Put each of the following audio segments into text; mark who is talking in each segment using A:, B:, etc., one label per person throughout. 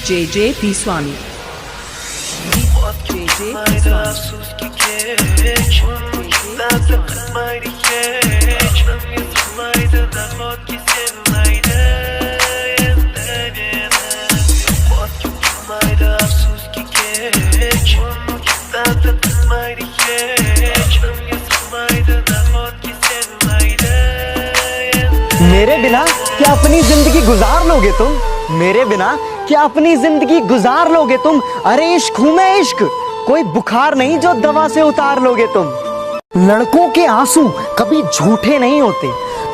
A: JJ P Swami.
B: मेरे बिना क्या अपनी जिंदगी गुजार लोगे तुम? मेरे बिना क्या अपनी जिंदगी गुजार लोगे तुम? अरे इश्क हूं मैं, इश्क कोई बुखार नहीं जो दवा से उतार लोगे तुम। लड़कों के आंसू कभी झूठे नहीं होते,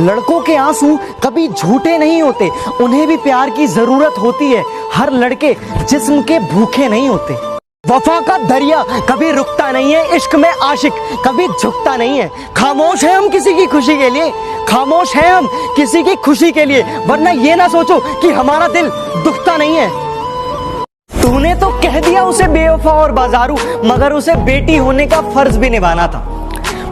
B: लड़कों के आंसू कभी झूठे नहीं होते, उन्हें भी प्यार की जरूरत होती है। हर लड़के जिस्म के भूखे नहीं होते। वफा का दरिया कभी रुकता नहीं है, इश्क में आशिक कभी झुकता नहीं है। खामोश है हम किसी की खुशी के लिए, खामोश है हम किसी की खुशी के लिए, वरना ये ना सोचो कि हमारा दिल दुखता नहीं है। तूने तो कह दिया उसे बेवफा और बाजारू, मगर उसे बेटी होने का फर्ज भी निभाना था।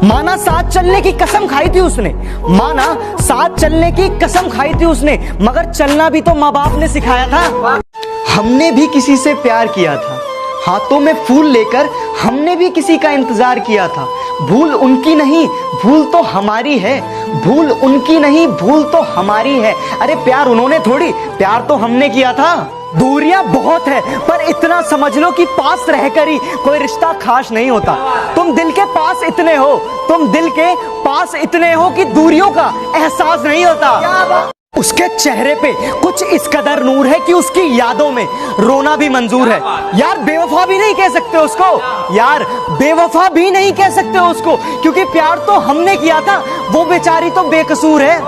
B: माना साथ चलने की कसम खाई थी उसने, माना साथ चलने की कसम खाई थी उसने, मगर चलना भी तो माँ बाप ने सिखाया था। हमने भी किसी से प्यार किया था, हाथों में फूल लेकर हमने भी किसी का इंतजार किया था। भूल उनकी नहीं, भूल तो हमारी है, भूल उनकी नहीं, भूल तो हमारी है। अरे प्यार उन्होंने थोड़ी, प्यार तो हमने किया था। दूरियां बहुत है पर इतना समझ लो कि पास रहकर ही कोई रिश्ता खास नहीं होता। तुम दिल के पास इतने हो, तुम दिल के पास इतने हो कि दूरियों का एहसास नहीं होता। उसके चेहरे पे कुछ इस कदर नूर है कि उसकी यादों में रोना भी मंजूर है। यार बेवफा भी नहीं कह सकते उसको, यार बेवफा भी नहीं कह सकते उसको, क्योंकि प्यार तो हमने किया था, वो बेचारी तो बेकसूर है।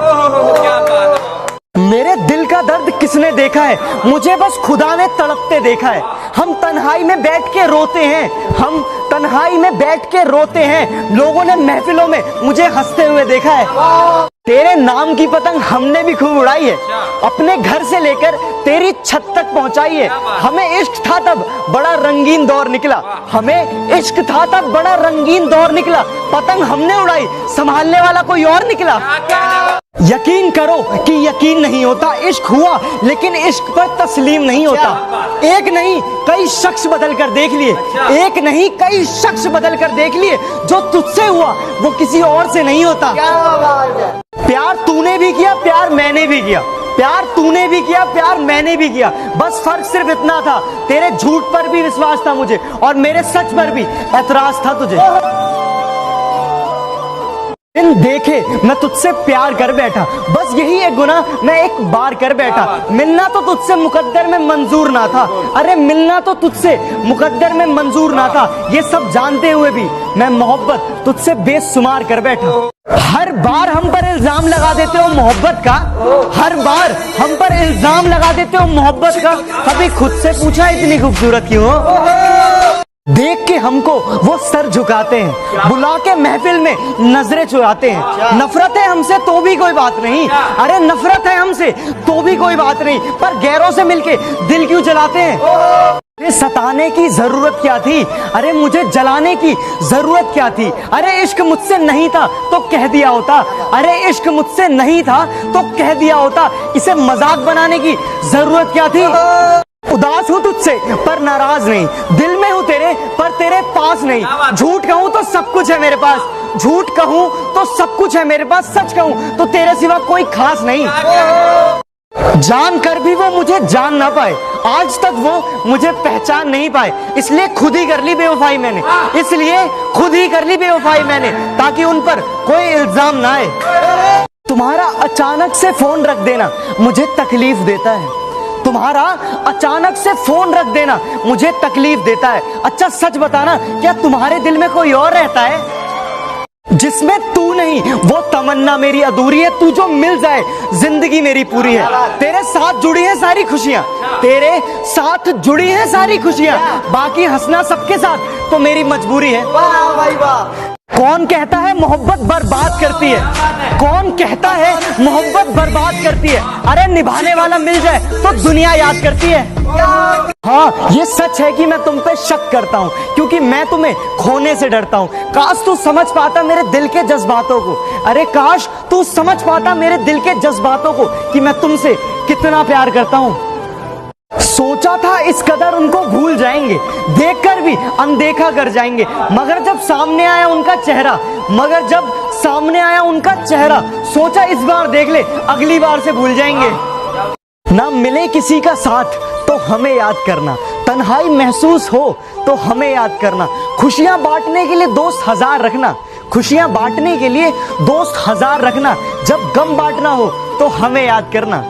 B: मेरे दिल का दर्द किसने देखा है, मुझे बस खुदा ने तड़पते देखा है। हम तन्हाई में बैठ के रोते हैं, हम तन्हाई में बैठ के रोते हैं, लोगों ने महफिलों में मुझे हंसते हुए देखा है। तेरे नाम की पतंग हमने भी खूब उड़ाई है, अपने घर से लेकर तेरी छत तक पहुंचाई है। हमें इश्क था तब बड़ा रंगीन दौर निकला, हमें इश्क था तब बड़ा रंगीन दौर निकला। पतंग हमने उड़ाई, संभालने वाला कोई और निकला। यकीन करो कि यकीन नहीं होता, इश्क हुआ लेकिन इश्क पर तस्लीम नहीं होता। एक नहीं कई शख्स बदल कर देख लिए, एक नहीं कई शख्स बदल कर देख लिए, जो तुझसे हुआ वो किसी और से नहीं होता। प्यार तूने भी किया, प्यार मैंने भी किया, प्यार तूने भी किया, प्यार मैंने भी किया। बस फर्क सिर्फ इतना था, तेरे झूठ पर भी विश्वास था मुझे और मेरे सच पर भी एतराज था तुझे। इन देखे मैं तुझसे प्यार कर बैठा, बस यही एक गुनाह मैं एक बार कर बैठा। मिलना तो तुझसे मुकद्दर में मंजूर ना था, अरे मिलना तो तुझसे मुकद्दर में मंजूर ना था। ये सब जानते हुए भी मैं मोहब्बत तुझसे बेशुमार कर बैठा। हर बार हम पर इल्जाम लगा देते हो मोहब्बत का, हर बार हम पर इल्जाम लगा देते हो मोहब्बत का। कभी खुद से पूछा इतनी खूबसूरत क्यों हो? देख के हमको वो सर झुकाते हैं, बुला के महफिल में नजरें चुराते हैं। नफरत है हमसे तो भी कोई बात नहीं, अरे नफरत है हमसे तो भी कोई बात नहीं, पर गैरों से मिलके दिल क्यों जलाते हैं? सताने की जरूरत क्या थी, अरे मुझे जलाने की जरूरत क्या थी? अरे इश्क मुझसे नहीं था तो कह दिया होता, अरे इश्क मुझसे नहीं था तो कह दिया होता। इसे मजाक बनाने की जरूरत क्या थी? उदास हूँ तुझसे पर नाराज नहीं, दिल में हूँ तेरे पर तेरे पास नहीं। झूठ कहूँ तो सब कुछ है मेरे पास, झूठ कहूँ तो सब कुछ है मेरे पास, सच कहूँ तो तेरे सिवा कोई खास नहीं। जान कर भी वो मुझे जान ना पाए, आज तक वो मुझे पहचान नहीं पाए, इसलिए खुद ही कर ली बेवफाई मैंने, इसलिए खुद ही कर ली बेवफाई मैंने, ताकि उन पर कोई इल्जाम ना आए। तुम्हारा अचानक से फोन रख देना मुझे तकलीफ देता है, तुम्हारा अचानक से फोन रख देना मुझे तकलीफ देता है। अच्छा सच बताना, क्या तुम्हारे दिल में कोई और रहता है? जिसमें तू नहीं वो तमन्ना मेरी अधूरी है, तू जो मिल जाए जिंदगी मेरी पूरी है। तेरे साथ जुड़ी है सारी खुशियां, तेरे साथ जुड़ी है सारी खुशियां, बाकी हंसना सबके साथ तो मेरी मजबूरी है। वाह भाई वाह। कौन कहता है मोहब्बत बर्बाद करती है, कौन कहता है मोहब्बत बर्बाद करती है? अरे निभाने वाला मिल जाए तो दुनिया याद करती है। हाँ ये सच है कि मैं तुम पे शक करता हूँ, क्योंकि मैं तुम्हें खोने से डरता हूँ। काश तू समझ पाता मेरे दिल के जज्बातों को, अरे काश तू समझ पाता मेरे दिल के जज्बातों को कि मैं तुमसे कितना प्यार करता हूँ। सोचा था इस कदर उनको भूल जाएंगे, देखकर भी अनदेखा कर जाएंगे, मगर जब सामने आया उनका चेहरा, मगर जब सामने आया उनका चेहरा, सोचा इस बार देख ले अगली बार से भूल जाएंगे। ना मिले किसी का साथ तो हमें याद करना, तन्हाई महसूस हो तो हमें याद करना। खुशियां बांटने के लिए दोस्त 1000 रखना, खुशियां बांटने के लिए दोस्त 1000 रखना, जब गम बांटना हो तो हमें याद करना।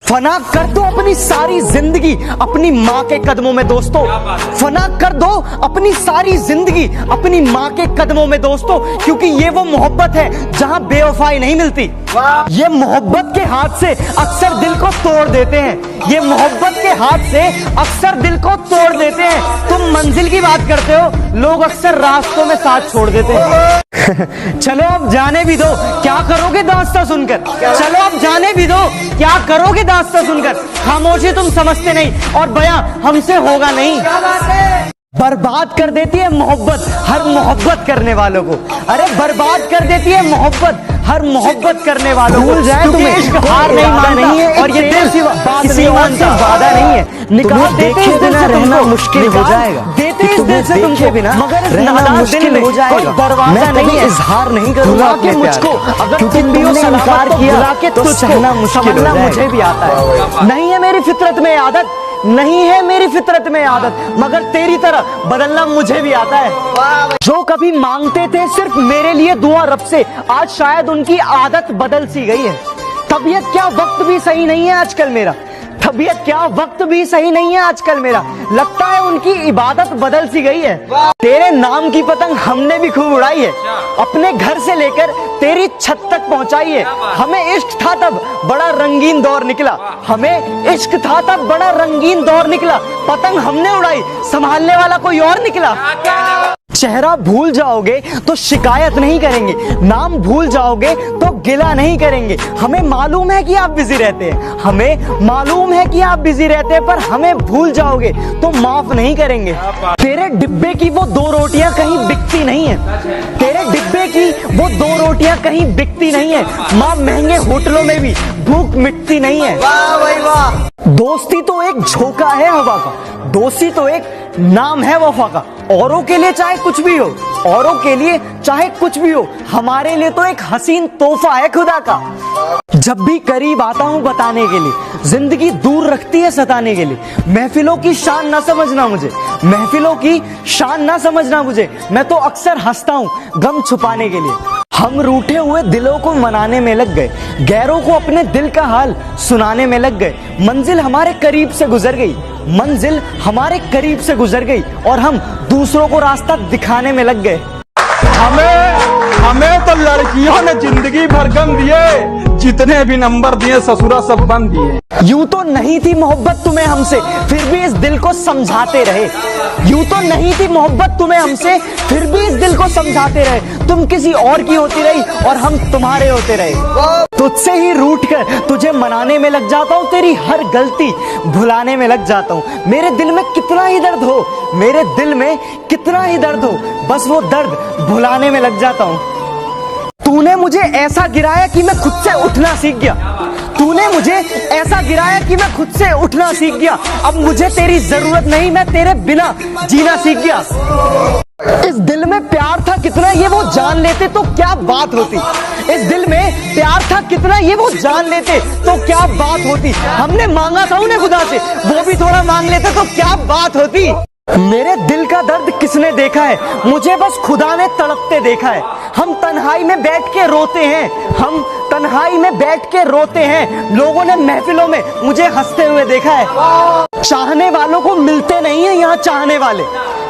B: फना कर दो अपनी सारी जिंदगी अपनी माँ के कदमों में दोस्तों, फना कर दो अपनी सारी जिंदगी अपनी माँ के कदमों में दोस्तों, क्योंकि ये वो मोहब्बत है जहाँ बेवफाई नहीं मिलती। ये मोहब्बत के हाथ से अक्सर दिल को तोड़ देते हैं, ये मोहब्बत के हाथ से अक्सर दिल को तोड़ देते हैं। तुम मंजिल की बात करते हो, लोग अक्सर रास्तों में साथ छोड़ देते हैं। चलो अब जाने भी दो, क्या करोगे दास्तां सुनकर? चलो अब जाने भी दो, क्या करोगे दास्तां सुनकर? खामोशी तुम समझते नहीं और बयां हमसे होगा नहीं। बर्बाद कर देती है मोहब्बत हर मोहब्बत करने वालों को, अरे बर्बाद कर देती है मोहब्बत हर मोहब्बत करने वालों को। तुम्हें इश्क हार नहीं मानता और ये दिल किसी और से वादा नहीं है। निकाल देते इस दिल से रहना मुश्किल हो जाएगा, देते इस दिल से तुमको बिना, मगर इस नादान दिल में कोई दरवाजा नहीं है। इजहार नहीं करूंगा कि मुझको अगर तुम भी इनकार किया तो सहना मुश्किल हो जाएगा। मुझे भी आता है, नहीं है मेरी फितरत में आदत, नहीं है मेरी फितरत में आदत, मगर तेरी तरह बदलना मुझे भी आता है। जो कभी मांगते थे सिर्फ मेरे लिए दुआ रब से, आज शायद उनकी आदत बदल सी गई है। तबीयत क्या वक्त भी सही नहीं है आजकल मेरा, तबीयत क्या वक्त भी सही नहीं है आजकल मेरा। लगता है उनकी इबादत बदल सी गई है। तेरे नाम की पतंग हमने भी खूब उड़ाई है, अपने घर से लेकर तेरी छत तक पहुंचाई है। हमें इश्क था तब बड़ा रंगीन दौर निकला, हमें इश्क था तब बड़ा रंगीन दौर निकला। पतंग हमने उड़ाई, संभालने वाला कोई और निकला। चेहरा भूल जाओगे तो शिकायत नहीं करेंगे, नाम भूल जाओगे तो गिला नहीं करेंगे। हमें मालूम है कि आप बिजी रहते हैं, हमें मालूम है कि आप बिजी रहते हैं, पर हमें भूल जाओगे तो माफ नहीं करेंगे। तेरे डिब्बे की वो 2 रोटियां कहीं बिकती नहीं है, तेरे डिब्बे की वो 2 रोटियां कहीं बिकती नहीं है। माँ महंगे होटलों में भी भूख मिटती नहीं है। वाह भाई वाह। दोस्ती तो एक झोंका है हवा का, दोस्ती तो एक नाम है वफा का। औरों के लिए चाहे कुछ भी हो, औरों के लिए चाहे कुछ भी हो, हमारे लिए तो एक हसीन तोहफा है खुदा का। जब भी करीब आता हूँ बताने के लिए, जिंदगी दूर रखती है सताने के लिए। महफिलों की शान ना समझना मुझे, महफिलों की शान ना समझना मुझे। मैं तो अक्सर हंसता हूँ गम छुपाने के लिए। हम रूठे हुए दिलों को मनाने में लग गए, गैरों को अपने दिल का हाल सुनाने में लग गए। मंजिल हमारे करीब से गुजर गई, मंजिल हमारे करीब से गुजर गई, और हम दूसरों को रास्ता दिखाने में लग गए।
C: हमें तो लड़कियों ने जिंदगी भर गम दिए, जितने भी नंबर दिए ससुरा सब बंद दिए।
B: यूं तो नहीं थी मोहब्बत तुम्हें हमसे, फिर भी इस दिल को समझाते रहे। यूं तो नहीं थी मोहब्बत तुम्हें हमसे, फिर भी इस दिल को समझाते रहे। तुम किसी और की होती रही और हम तुम्हारे होते रहे। तुझसे ही रूठ कर तुझे मनाने में लग जाता हूँ, तेरी हर गलती भुलाने में लग जाता हूँ। मेरे दिल में कितना ही दर्द हो, मेरे दिल में कितना ही दर्द हो, बस वो दर्द भुलाने में लग जाता हूँ। तूने मुझे ऐसा गिराया कि मैं खुद से उठना सीख गया, तूने मुझे ऐसा गिराया कि मैं खुद से उठना सीख गया। अब मुझे तेरी जरूरत नहीं, मैं तेरे बिना जीना सीख गया। इस दिल में प्यार था कितना ये वो जान लेते तो क्या बात होती, इस दिल में प्यार था कितना ये वो जान लेते तो क्या बात होती। हमने मांगा था उन्हें खुदा से, वो भी थोड़ा मांग लेते तो क्या बात होती। मेरे दिल का दर्द किसने देखा है, मुझे बस खुदा ने तड़पते देखा है। हम तन्हाई में बैठ के रोते हैं, हम तन्हाई में बैठ के रोते हैं। लोगों ने महफिलों में मुझे हंसते हुए देखा है। चाहने वालों को मिलते नहीं है यहाँ चाहने वाले,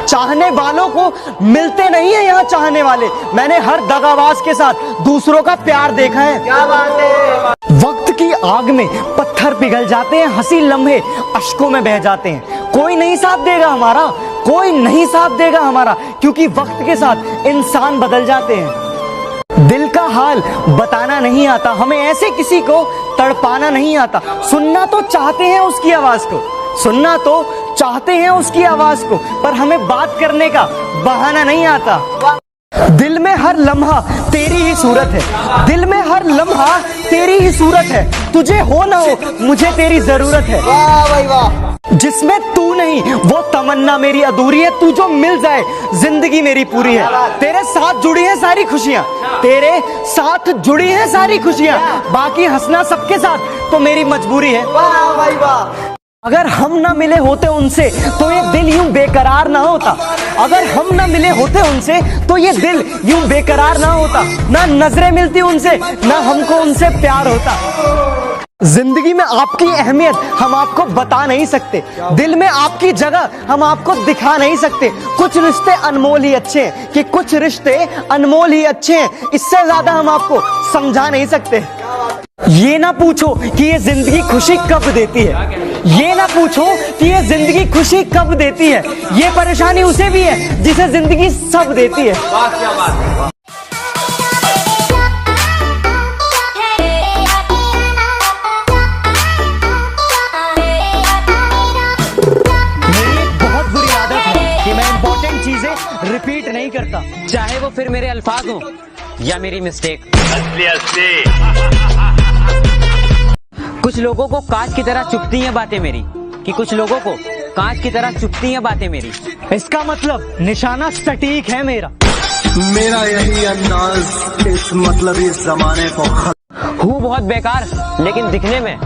B: चाहने वालों को मिलते नहीं है यहाँ चाहने वाले। मैंने हर दगाबाज के साथ दूसरों का प्यार देखा है। क्या बात है। वक्त की आग में पत्थर पिघल जाते हैं, हंसी लम्हे अश्कों में बह जाते हैं। कोई नहीं साथ देगा हमारा, कोई नहीं साथ देगा हमारा, क्योंकि वक्त के साथ इंसान बदल जाते हैं। दिल का हाल बताना नहीं आता, हमें ऐसे किसी को तड़पाना नहीं आता। सुनना तो चाहते हैं उसकी आवाज को, सुनना तो चाहते हैं उसकी आवाज को, पर हमें बात करने का बहाना नहीं आता। दिल में हर लम्हा तेरी ही सूरत है, दिल में हर लम्हा तेरी ही सूरत है। तुझे हो ना हो मुझे तेरी जरूरत है। वाह भाई वाह। जिसमें तू नहीं वो तमन्ना मेरी अधूरी है, तू जो मिल जाए जिंदगी मेरी पूरी है। तेरे साथ जुड़ी है सारी खुशियाँ, तेरे साथ जुड़ी है सारी खुशियाँ, बाकी हंसना सबके साथ तो मेरी मजबूरी है। वाह भाई वाह। अगर हम ना मिले होते उनसे तो ये दिल यूं बेकरार ना होता, अगर हम ना मिले होते उनसे तो ये दिल यूं बेकरार ना होता। ना नजरें मिलती उनसे, ना हमको उनसे प्यार होता। जिंदगी में आपकी अहमियत हम आपको बता नहीं सकते, दिल में आपकी जगह हम आपको दिखा नहीं सकते। कुछ रिश्ते अनमोल ही अच्छे हैं, कि कुछ रिश्ते अनमोल ही अच्छे हैं, इससे ज्यादा हम आपको समझा नहीं सकते। ये ना पूछो कि ये जिंदगी खुशी कब देती है, ये ना पूछो कि ये जिंदगी खुशी कब देती है। ये परेशानी उसे भी है जिसे जिंदगी सब देती है।
D: क्या बात है।
B: रिपीट नहीं करता,
E: चाहे वो फिर मेरे अल्फाज हो या मेरी मिस्टेक। कुछ लोगों को कांच की तरह चुभती हैं बातें मेरी, कि कुछ लोगों को कांच की तरह चुभती हैं बातें मेरी।
B: इसका मतलब निशाना सटीक है मेरा
F: यही अंदाज इस मतलब इस जमाने को।
E: हूँ बहुत बेकार लेकिन दिखने में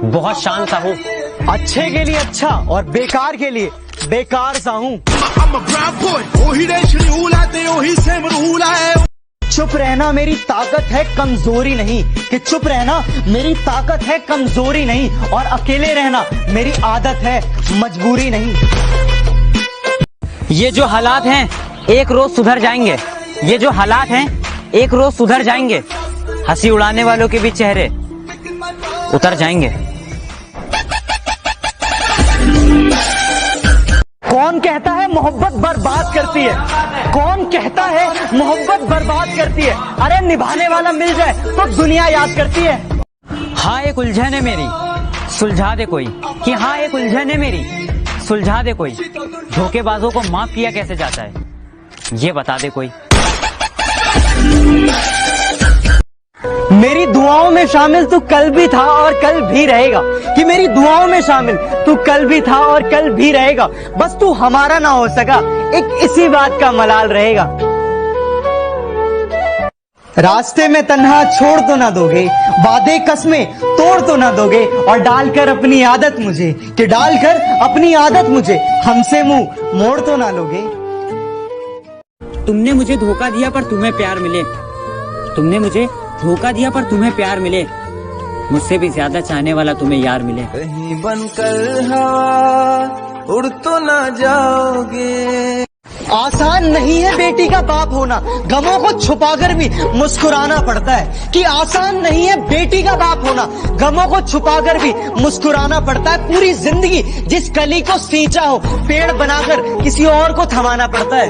E: बहुत शान सा हूँ।
B: अच्छे के लिए अच्छा और बेकार के लिए बेकार सा हूँ। चुप रहना मेरी ताकत है, कमजोरी नहीं। कि चुप रहना मेरी ताकत है, कमजोरी नहीं। और अकेले रहना मेरी आदत है, मजबूरी नहीं।
E: ये जो हालात हैं एक रोज सुधर जाएंगे। ये जो हालात हैं एक रोज सुधर जाएंगे। हंसी उड़ाने वालों के भी चेहरे उतर जाएंगे।
B: कौन कहता है मोहब्बत बर्बाद करती है? कौन कहता है मोहब्बत बर्बाद करती है? अरे निभाने वाला मिल जाए तो दुनिया याद करती है।
E: हाँ एक उलझन है मेरी, सुलझा दे कोई। कि हाँ एक उलझन है मेरी, सुलझा दे कोई। धोखेबाजों को माफ किया कैसे जाता है, ये बता दे कोई।
B: मेरी दुआओं में शामिल तू कल भी था और कल भी रहेगा। कि मेरी दुआओं में शामिल तू कल भी था और कल भी रहेगा। बस तू हमारा ना हो सका, एक इसी बात का मलाल रहेगा। रास्ते में तन्हा छोड़ तो ना दोगे, वादे कस्में तोड़ तो ना दोगे। और डालकर अपनी आदत मुझे, कि डालकर अपनी आदत मुझे हमसे मुंह मोड़ तो ना लोगे।
E: तुमने मुझे धोखा दिया पर तुम्हें प्यार मिले। तुमने मुझे धोखा दिया पर तुम्हें प्यार मिले। मुझसे भी ज्यादा चाहने वाला तुम्हें यार मिले।
D: कहीं बनकर हवा उड़ तो ना जाओगे।
B: आसान नहीं है बेटी का बाप होना, गमों को छुपाकर भी मुस्कुराना पड़ता है। कि आसान नहीं है बेटी का बाप होना, गमों को छुपाकर भी मुस्कुराना पड़ता है। पूरी जिंदगी जिस कली को सींचा हो, पेड़ बनाकर किसी और को थमाना पड़ता है।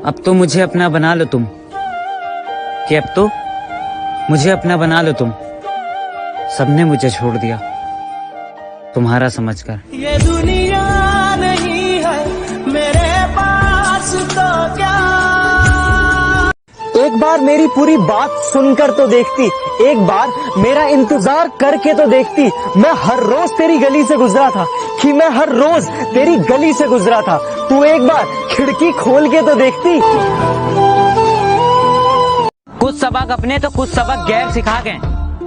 E: अब तो मुझे अपना बना लो तुम, कि अब तो मुझे अपना बना लो तुम। सबने मुझे छोड़ दिया तुम्हारा समझकर।
D: ये दुनिया नहीं है मेरे पास तो क्या।
B: एक बार मेरी पूरी बात सुनकर तो देखती, एक बार मेरा इंतजार करके तो देखती। मैं हर रोज तेरी गली से गुजरा था, कि मैं हर रोज तेरी गली से गुजरा था। तू एक बार खिड़की खोल के तो देखती।
E: कुछ सबक अपने तो कुछ सबक गैर सिखा गए।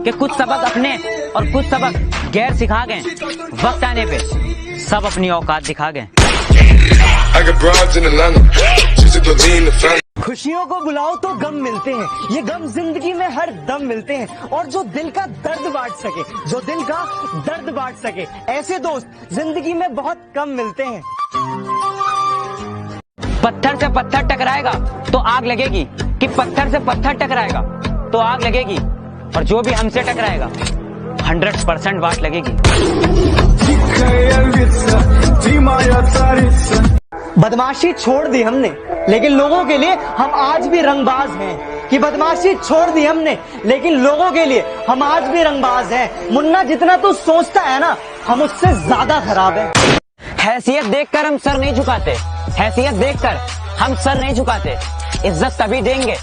E: कि कुछ सबक अपने और कुछ सबक गैर सिखा गए। वक्त आने पे सब अपनी औकात दिखा गए।
B: खुशियों को बुलाओ तो गम मिलते हैं, ये गम जिंदगी में हर दम मिलते हैं। और जो दिल का दर्द बांट सके, जो दिल का दर्द बांट सके, ऐसे दोस्त जिंदगी में बहुत कम मिलते हैं।
E: पत्थर से पत्थर टकराएगा तो आग लगेगी। कि पत्थर से पत्थर टकराएगा तो आग लगेगी। और जो भी हमसे टकराएगा 100% वाट लगेगी।
B: बदमाशी छोड़ दी हमने, लेकिन लोगों के लिए हम आज भी रंगबाज हैं। कि बदमाशी छोड़ दी हमने, लेकिन लोगों के लिए हम आज भी रंगबाज हैं। मुन्ना जितना तू सोचता है ना, हम उससे ज्यादा खराब है।
E: हैसियत देखकर हम सर नहीं झुकाते। हैसियत देखकर हम सर नहीं झुकाते। इज्जत तभी देंगे